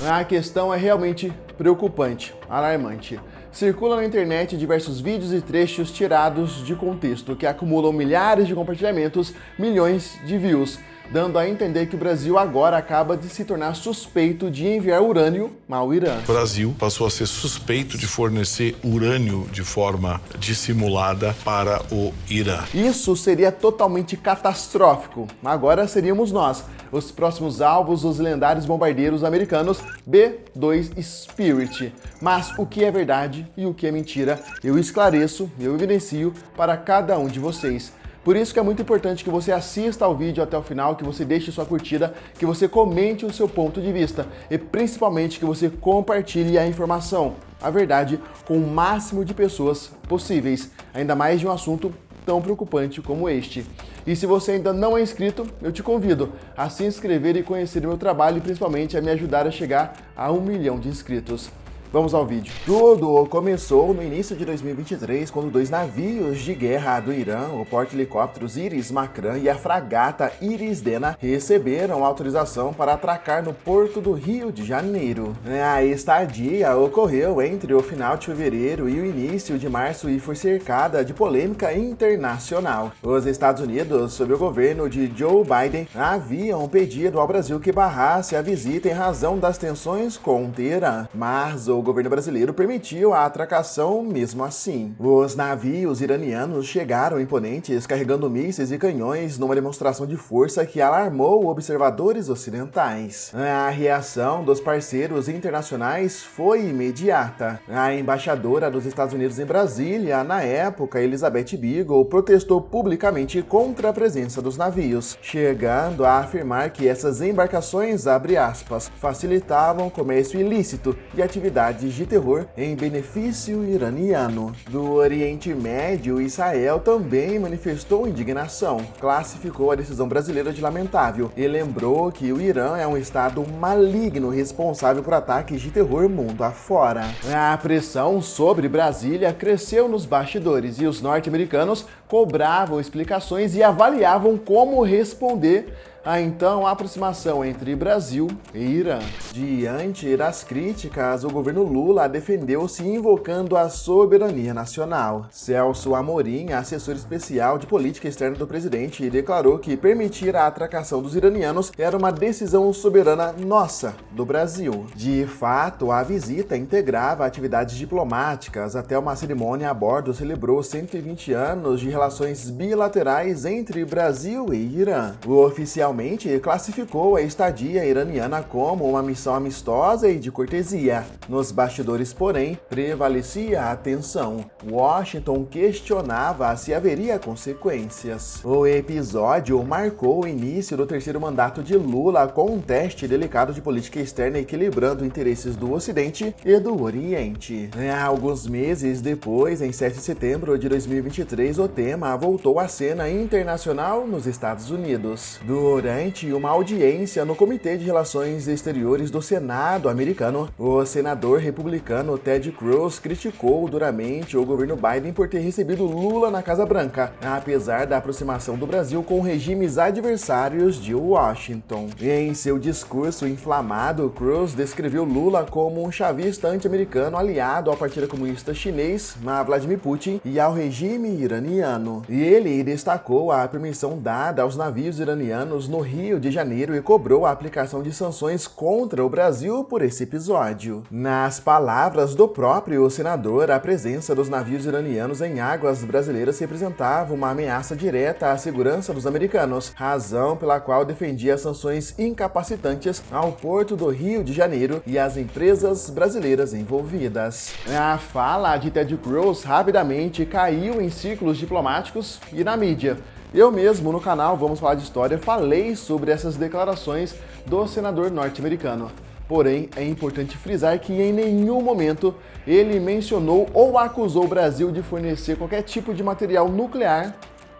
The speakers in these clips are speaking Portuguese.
A questão é realmente preocupante, alarmante. Circulam na internet diversos vídeos e trechos tirados de contexto que acumulam milhares de compartilhamentos, milhões de views, dando a entender que o Brasil agora acaba de se tornar suspeito de enviar urânio ao Irã. O Brasil passou a ser suspeito de fornecer urânio de forma dissimulada para o Irã. Isso seria totalmente catastrófico. Agora seríamos nós, os próximos alvos, os lendários bombardeiros americanos B-2 Spirit. Mas o que é verdade e o que é mentira, eu esclareço, eu evidencio para cada um de vocês. Por isso que é muito importante que você assista ao vídeo até o final, que você deixe sua curtida, que você comente o seu ponto de vista e principalmente que você compartilhe a informação, a verdade, com o máximo de pessoas possíveis, ainda mais de um assunto tão preocupante como este. E se você ainda não é inscrito, eu te convido a se inscrever e conhecer o meu trabalho e principalmente a me ajudar a chegar a 1 milhão de inscritos. Vamos ao vídeo. Tudo começou no início de 2023, quando 2 navios de guerra do Irã, o porta-helicópteros Iris Makran e a fragata Iris Dena, receberam autorização para atracar no porto do Rio de Janeiro. A estadia ocorreu entre o final de fevereiro e o início de março e foi cercada de polêmica internacional. Os Estados Unidos, sob o governo de Joe Biden, haviam pedido ao Brasil que barrasse a visita em razão das tensões com Teherã, mas o governo brasileiro permitiu a atracação mesmo assim. Os navios iranianos chegaram imponentes carregando mísseis e canhões numa demonstração de força que alarmou observadores ocidentais. A reação dos parceiros internacionais foi imediata. A embaixadora dos Estados Unidos em Brasília, na época, Elizabeth Beagle, protestou publicamente contra a presença dos navios, chegando a afirmar que essas embarcações, abre aspas, facilitavam o comércio ilícito e atividades de terror em benefício iraniano. Do Oriente Médio, Israel também manifestou indignação, classificou a decisão brasileira de lamentável e lembrou que o Irã é um estado maligno responsável por ataques de terror mundo afora. A pressão sobre Brasília cresceu nos bastidores e os norte-americanos cobravam explicações e avaliavam como responder a então aproximação entre Brasil e Irã. Diante das críticas, o governo Lula defendeu-se invocando a soberania nacional. Celso Amorim, assessor especial de política externa do presidente, declarou que permitir a atracação dos iranianos era uma decisão soberana nossa, do Brasil. De fato, a visita integrava atividades diplomáticas. Até uma cerimônia a bordo celebrou 120 anos de relações bilaterais entre Brasil e Irã. O oficial classificou a estadia iraniana como uma missão amistosa e de cortesia. Nos bastidores, porém, prevalecia a tensão. Washington questionava se haveria consequências. O episódio marcou o início do terceiro mandato de Lula com um teste delicado de política externa equilibrando interesses do Ocidente e do Oriente. Alguns meses depois, em 7 de setembro de 2023, o tema voltou à cena internacional nos Estados Unidos. Durante uma audiência no Comitê de Relações Exteriores do Senado americano, o senador republicano Ted Cruz criticou duramente o governo Biden por ter recebido Lula na Casa Branca, apesar da aproximação do Brasil com regimes adversários de Washington. Em seu discurso inflamado, Cruz descreveu Lula como um chavista anti-americano aliado ao Partido Comunista Chinês, a Vladimir Putin e ao regime iraniano. E ele destacou a permissão dada aos navios iranianos no Rio de Janeiro e cobrou a aplicação de sanções contra o Brasil por esse episódio. Nas palavras do próprio senador, a presença dos navios iranianos em águas brasileiras representava uma ameaça direta à segurança dos americanos, razão pela qual defendia sanções incapacitantes ao porto do Rio de Janeiro e às empresas brasileiras envolvidas. A fala de Ted Cruz rapidamente caiu em círculos diplomáticos e na mídia. Eu mesmo, no canal Vamos Falar de História, falei sobre essas declarações do senador norte-americano. Porém, é importante frisar que em nenhum momento ele mencionou ou acusou o Brasil de fornecer qualquer tipo de material nuclear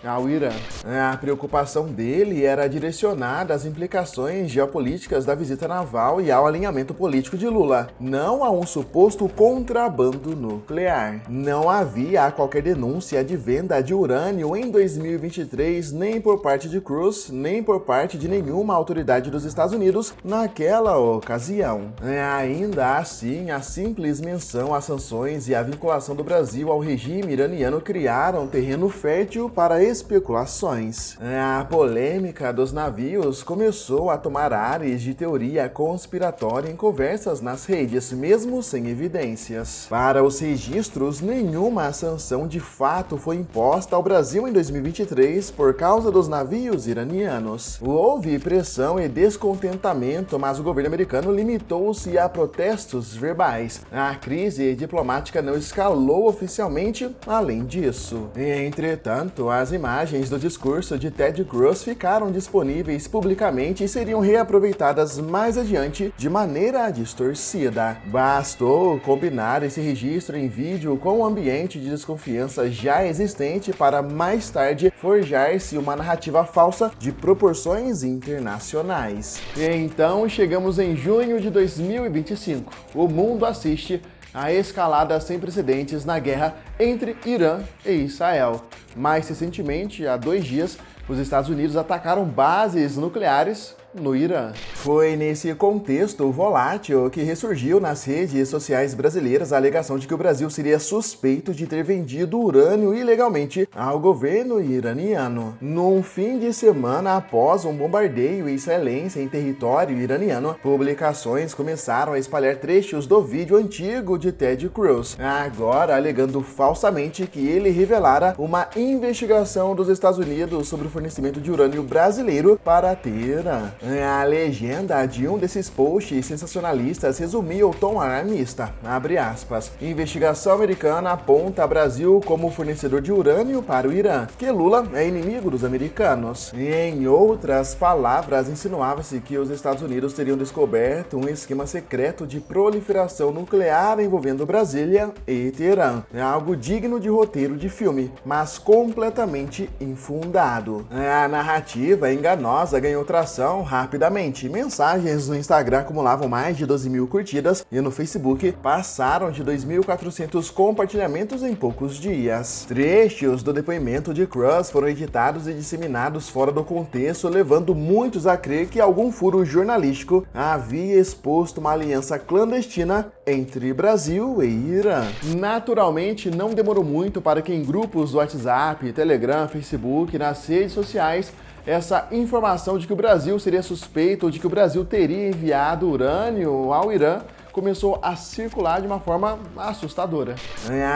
ao Irã. A preocupação dele era direcionada às implicações geopolíticas da visita naval e ao alinhamento político de Lula, não a um suposto contrabando nuclear. Não havia qualquer denúncia de venda de urânio em 2023, nem por parte de Cruz, nem por parte de nenhuma autoridade dos Estados Unidos naquela ocasião. Ainda assim, a simples menção às sanções e a vinculação do Brasil ao regime iraniano criaram terreno fértil para especulações. A polêmica dos navios começou a tomar ares de teoria conspiratória em conversas nas redes, mesmo sem evidências. Para os registros, nenhuma sanção de fato foi imposta ao Brasil em 2023 por causa dos navios iranianos. Houve pressão e descontentamento, mas o governo americano limitou-se a protestos verbais. A crise diplomática não escalou oficialmente além disso. Entretanto, as imagens do discurso de Ted Cruz ficaram disponíveis publicamente e seriam reaproveitadas mais adiante de maneira distorcida. Bastou combinar esse registro em vídeo com o ambiente de desconfiança já existente para mais tarde forjar-se uma narrativa falsa de proporções internacionais. E então chegamos em junho de 2025. O mundo assiste a escalada sem precedentes na guerra entre Irã e Israel. Mais recentemente, há 2 dias, os Estados Unidos atacaram bases nucleares no Irã. Foi nesse contexto volátil que ressurgiu nas redes sociais brasileiras a alegação de que o Brasil seria suspeito de ter vendido urânio ilegalmente ao governo iraniano. Num fim de semana após um bombardeio israelense em território iraniano, publicações começaram a espalhar trechos do vídeo antigo de Ted Cruz, agora alegando falsamente que ele revelara uma investigação dos Estados Unidos sobre o fornecimento de urânio brasileiro para Teherã. A legenda de um desses posts sensacionalistas resumia o tom alarmista, abre aspas, investigação americana aponta Brasil como fornecedor de urânio para o Irã, que Lula é inimigo dos americanos. Em outras palavras, insinuava-se que os Estados Unidos teriam descoberto um esquema secreto de proliferação nuclear envolvendo Brasília e Teherã, algo digno de roteiro de filme, mas completamente infundado. A narrativa enganosa ganhou tração rapidamente. Mensagens no Instagram acumulavam mais de 12 mil curtidas e no Facebook passaram de 2.400 compartilhamentos em poucos dias. Trechos do depoimento de Cruz foram editados e disseminados fora do contexto, levando muitos a crer que algum furo jornalístico havia exposto uma aliança clandestina entre Brasil e Irã. Naturalmente, não demorou muito para que em grupos do WhatsApp, Telegram, Facebook, nas redes sociais, essa informação de que o Brasil seria suspeito ou de que o Brasil teria enviado urânio ao Irã começou a circular de uma forma assustadora.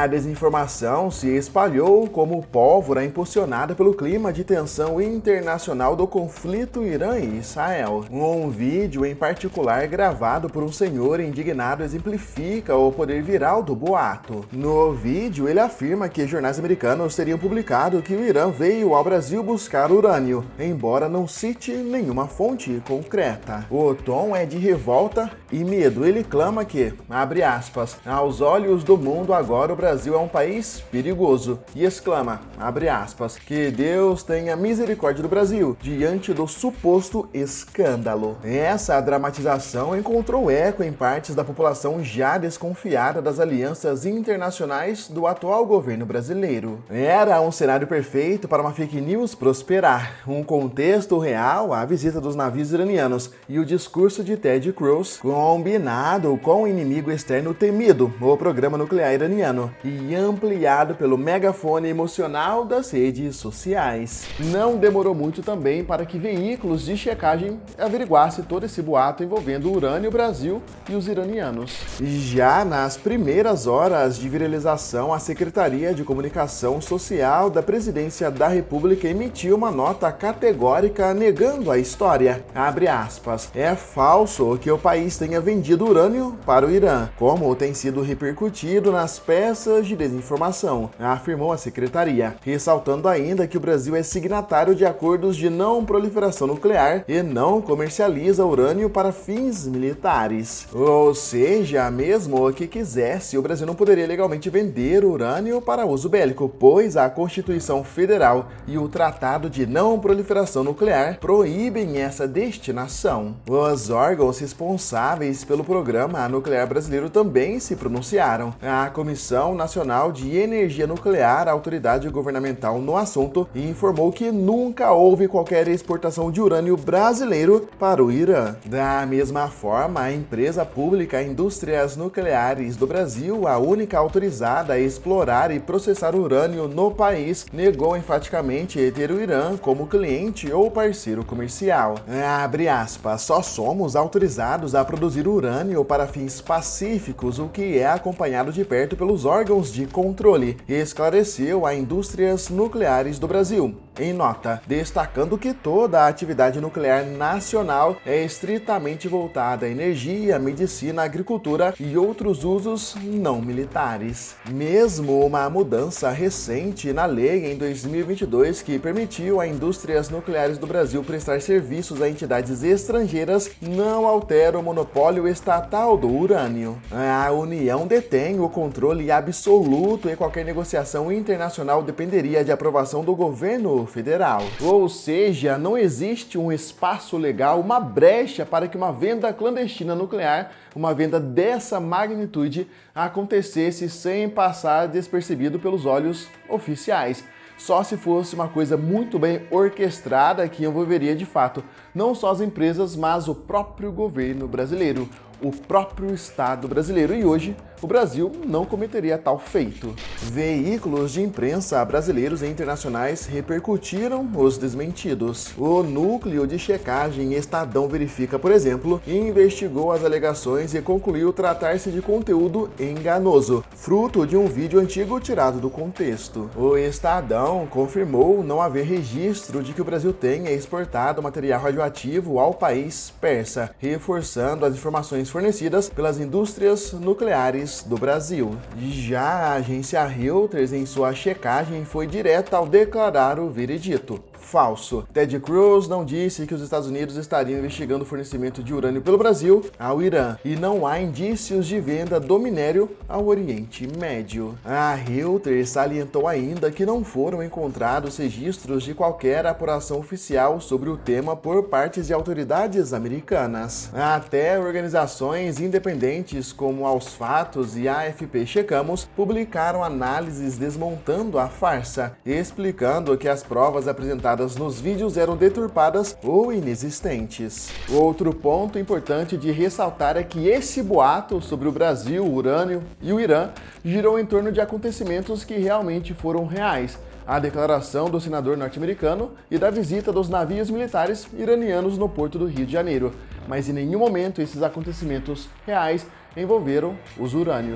A desinformação se espalhou como pólvora impulsionada pelo clima de tensão internacional do conflito Irã e Israel. Um vídeo em particular gravado por um senhor indignado exemplifica o poder viral do boato. No vídeo, ele afirma que jornais americanos teriam publicado que o Irã veio ao Brasil buscar urânio, embora não cite nenhuma fonte concreta. O tom é de revolta e medo. Ele clama que, abre aspas, aos olhos do mundo agora o Brasil é um país perigoso, e exclama, abre aspas, que Deus tenha misericórdia do Brasil, diante do suposto escândalo. Essa dramatização encontrou eco em partes da população já desconfiada das alianças internacionais do atual governo brasileiro. Era um cenário perfeito para uma fake news prosperar, um contexto real à visita dos navios iranianos e o discurso de Ted Cruz, combinado com o inimigo externo temido, o programa nuclear iraniano, e ampliado pelo megafone emocional das redes sociais. Não demorou muito também para que veículos de checagem averiguassem todo esse boato envolvendo o urânio, Brasil e os iranianos. Já nas primeiras horas de viralização, a Secretaria de Comunicação Social da Presidência da República emitiu uma nota categórica negando a história. Abre aspas, é falso que o país tenha vendido urânio urânio para o Irã, como tem sido repercutido nas peças de desinformação, afirmou a secretaria, ressaltando ainda que o Brasil é signatário de acordos de não proliferação nuclear e não comercializa urânio para fins militares. Ou seja, mesmo que quisesse, o Brasil não poderia legalmente vender urânio para uso bélico, pois a Constituição Federal e o Tratado de Não Proliferação Nuclear proíbem essa destinação. Os órgãos responsáveis pelo Programa Nuclear Brasileiro também se pronunciaram. A Comissão Nacional de Energia Nuclear, a autoridade governamental no assunto, informou que nunca houve qualquer exportação de urânio brasileiro para o Irã. Da mesma forma, a empresa pública Indústrias Nucleares do Brasil, a única autorizada a explorar e processar urânio no país, negou enfaticamente ter o Irã como cliente ou parceiro comercial. Abre aspas, só somos autorizados a produzir urânio para fins pacíficos, o que é acompanhado de perto pelos órgãos de controle, esclareceu a Indústrias Nucleares do Brasil, em nota, destacando que toda a atividade nuclear nacional é estritamente voltada à energia, medicina, agricultura e outros usos não militares. Mesmo uma mudança recente na lei em 2022 que permitiu a Indústrias Nucleares do Brasil prestar serviços a entidades estrangeiras não altera o monopólio estatal do urânio. A União detém o controle absoluto e qualquer negociação internacional dependeria de aprovação do governo federal. Ou seja, não existe um espaço legal, uma brecha para que uma venda clandestina nuclear, uma venda dessa magnitude, acontecesse sem passar despercebido pelos olhos oficiais. Só se fosse uma coisa muito bem orquestrada que envolveria de fato não só as empresas, mas o próprio governo brasileiro, o próprio Estado brasileiro. E hoje, o Brasil não cometeria tal feito. Veículos de imprensa brasileiros e internacionais repercutiram os desmentidos. O Núcleo de Checagem Estadão Verifica, por exemplo, investigou as alegações e concluiu tratar-se de conteúdo enganoso, fruto de um vídeo antigo tirado do contexto. O Estadão confirmou não haver registro de que o Brasil tenha exportado material radioativo ao país persa, reforçando as informações fornecidas pelas indústrias nucleares do Brasil. Já a agência Reuters, em sua checagem, foi direta ao declarar o veredito falso. Ted Cruz não disse que os Estados Unidos estariam investigando o fornecimento de urânio pelo Brasil ao Irã e não há indícios de venda do minério ao Oriente Médio. A Reuters salientou ainda que não foram encontrados registros de qualquer apuração oficial sobre o tema por parte de autoridades americanas. Até organizações independentes como Aos Fatos e AFP Checamos publicaram análises desmontando a farsa, explicando que as provas apresentadas nos vídeos eram deturpadas ou inexistentes. Outro ponto importante de ressaltar é que esse boato sobre o Brasil, o urânio e o Irã girou em torno de acontecimentos que realmente foram reais. A declaração do senador norte-americano e da visita dos navios militares iranianos no porto do Rio de Janeiro. Mas em nenhum momento esses acontecimentos reais envolveram o urânio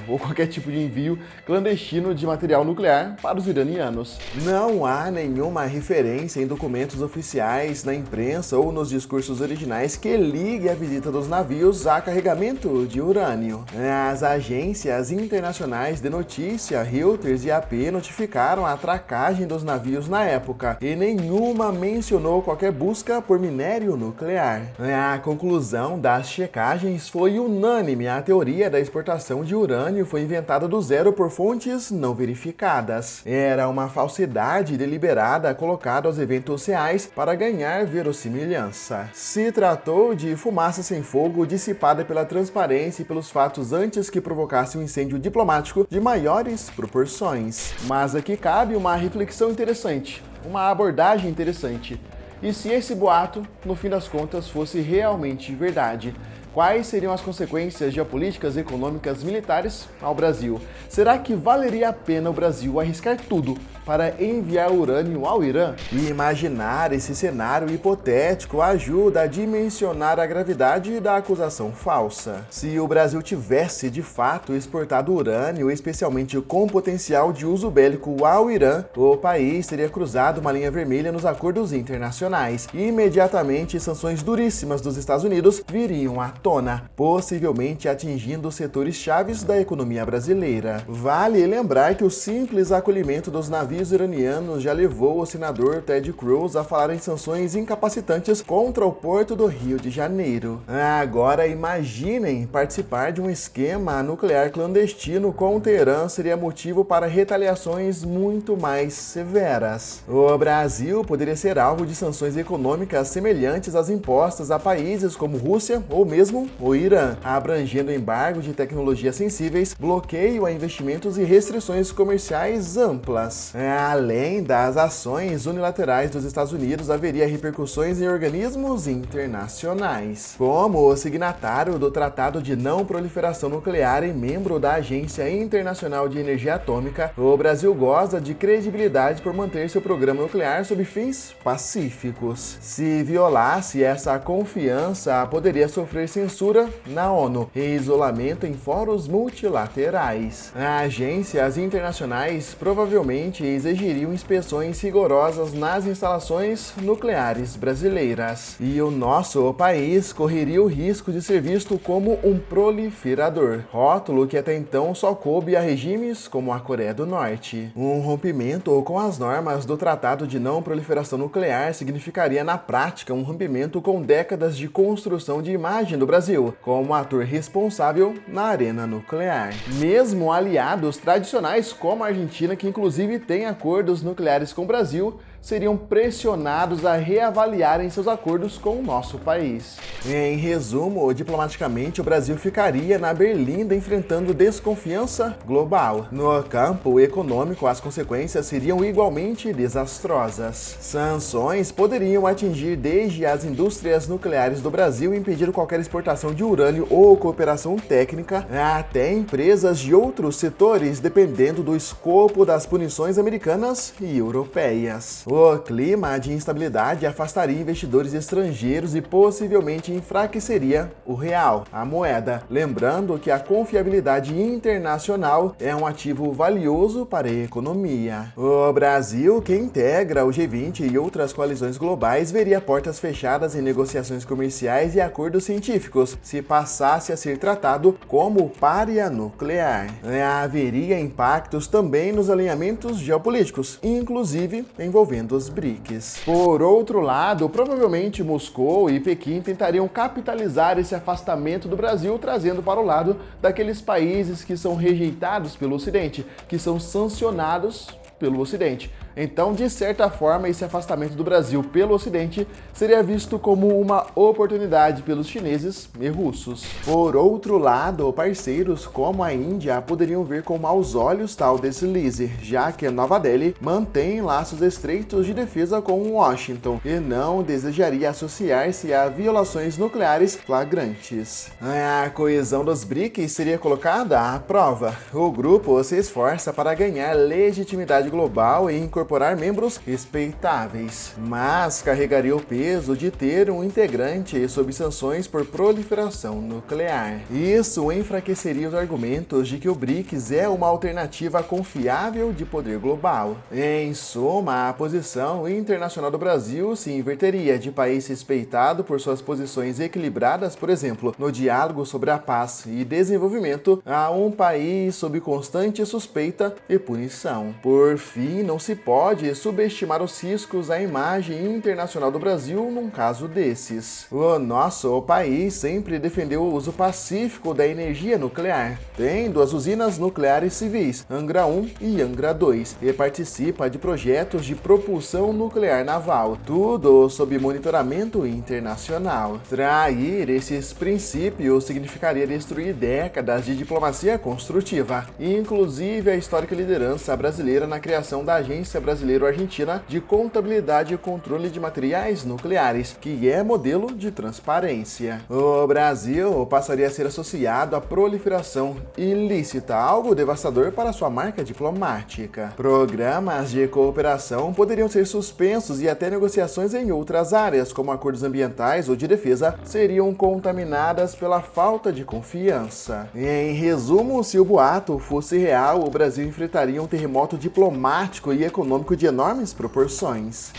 ou qualquer tipo de envio clandestino de material nuclear para os iranianos. Não há nenhuma referência em documentos oficiais, na imprensa ou nos discursos originais que ligue a visita dos navios a carregamento de urânio. As agências internacionais de notícia, Reuters e AP, notificaram a atracagem dos navios na época e nenhuma mencionou qualquer busca por minério nuclear. A conclusão das checagens foi unânime. A teoria da exportação de urânio foi inventada do zero por fontes não verificadas. Era uma falsidade deliberada colocada aos eventos reais para ganhar verossimilhança. Se tratou de fumaça sem fogo dissipada pela transparência e pelos fatos antes que provocasse um incêndio diplomático de maiores proporções. Mas aqui cabe uma reflexão interessante, uma abordagem interessante. E se esse boato, no fim das contas, fosse realmente verdade? Quais seriam as consequências geopolíticas, econômicas, militares ao Brasil? Será que valeria a pena o Brasil arriscar tudo para enviar urânio ao Irã? E imaginar esse cenário hipotético ajuda a dimensionar a gravidade da acusação falsa. Se o Brasil tivesse de fato exportado urânio, especialmente com potencial de uso bélico ao Irã, o país teria cruzado uma linha vermelha nos acordos internacionais. Imediatamente, sanções duríssimas dos Estados Unidos viriam à tona. tona, possivelmente atingindo setores chaves da economia brasileira. Vale lembrar que o simples acolhimento dos navios iranianos já levou o senador Ted Cruz a falar em sanções incapacitantes contra o porto do Rio de Janeiro. Agora imaginem participar de um esquema nuclear clandestino com Teherã seria motivo para retaliações muito mais severas. O Brasil poderia ser alvo de sanções econômicas semelhantes às impostas a países como Rússia ou mesmo o Irã, abrangendo embargo de tecnologias sensíveis, bloqueio a investimentos e restrições comerciais amplas. Além das ações unilaterais dos Estados Unidos, haveria repercussões em organismos internacionais. Como signatário do Tratado de Não Proliferação Nuclear e membro da Agência Internacional de Energia Atômica, o Brasil goza de credibilidade por manter seu programa nuclear sob fins pacíficos. Se violasse essa confiança, poderia sofrer censura na ONU e isolamento em fóruns multilaterais. Agências internacionais provavelmente exigiriam inspeções rigorosas nas instalações nucleares brasileiras. E o nosso país correria o risco de ser visto como um proliferador, rótulo que até então só coube a regimes como a Coreia do Norte. Um rompimento com as normas do Tratado de Não Proliferação Nuclear significaria na prática um rompimento com décadas de construção de imagem do Brasil como ator responsável na arena nuclear. Mesmo aliados tradicionais como a Argentina, que inclusive tem acordos nucleares com o Brasil, seriam pressionados a reavaliarem seus acordos com o nosso país. Em resumo, diplomaticamente, o Brasil ficaria na berlinda enfrentando desconfiança global. No campo econômico, as consequências seriam igualmente desastrosas. Sanções poderiam atingir desde as indústrias nucleares do Brasil e impedir qualquer exportação de urânio ou cooperação técnica, até empresas de outros setores, dependendo do escopo das punições americanas e europeias. O clima de instabilidade afastaria investidores estrangeiros e possivelmente enfraqueceria o real, a moeda. Lembrando que a confiabilidade internacional é um ativo valioso para a economia. O Brasil, que integra o G20 e outras coalizões globais, veria portas fechadas em negociações comerciais e acordos científicos se passasse a ser tratado como pária nuclear. Haveria impactos também nos alinhamentos geopolíticos, inclusive envolvendo os BRICS. Por outro lado, provavelmente Moscou e Pequim tentariam capitalizar esse afastamento do Brasil, trazendo para o lado daqueles países que são rejeitados pelo Ocidente, que são sancionados pelo Ocidente. Então, de certa forma, esse afastamento do Brasil pelo Ocidente seria visto como uma oportunidade pelos chineses e russos. Por outro lado, parceiros como a Índia poderiam ver com maus olhos tal deslize, já que Nova Delhi mantém laços estreitos de defesa com Washington e não desejaria associar-se a violações nucleares flagrantes. A coesão dos BRICS seria colocada à prova. O grupo se esforça para ganhar legitimidade global e incorporar membros respeitáveis, mas carregaria o peso de ter um integrante sob sanções por proliferação nuclear. Isso enfraqueceria os argumentos de que o BRICS é uma alternativa confiável de poder global. Em suma, a posição internacional do Brasil se inverteria de país respeitado por suas posições equilibradas, por exemplo, no diálogo sobre a paz e desenvolvimento, a um país sob constante suspeita e punição. Por fim, não se pode subestimar os riscos à imagem internacional do Brasil num caso desses. O nosso país sempre defendeu o uso pacífico da energia nuclear, tem 2 usinas nucleares civis, Angra 1 e Angra 2, e participa de projetos de propulsão nuclear naval, tudo sob monitoramento internacional. Trair esses princípios significaria destruir décadas de diplomacia construtiva, inclusive a histórica liderança brasileira na criação da Agência Brasileiro-Argentina de Contabilidade e Controle de Materiais Nucleares, que é modelo de transparência. O Brasil passaria a ser associado à proliferação ilícita, algo devastador para sua marca diplomática. Programas de cooperação poderiam ser suspensos e até negociações em outras áreas, como acordos ambientais ou de defesa, seriam contaminadas pela falta de confiança. Em resumo, se o boato fosse real, o Brasil enfrentaria um terremoto diplomático e econômico de enormes proporções.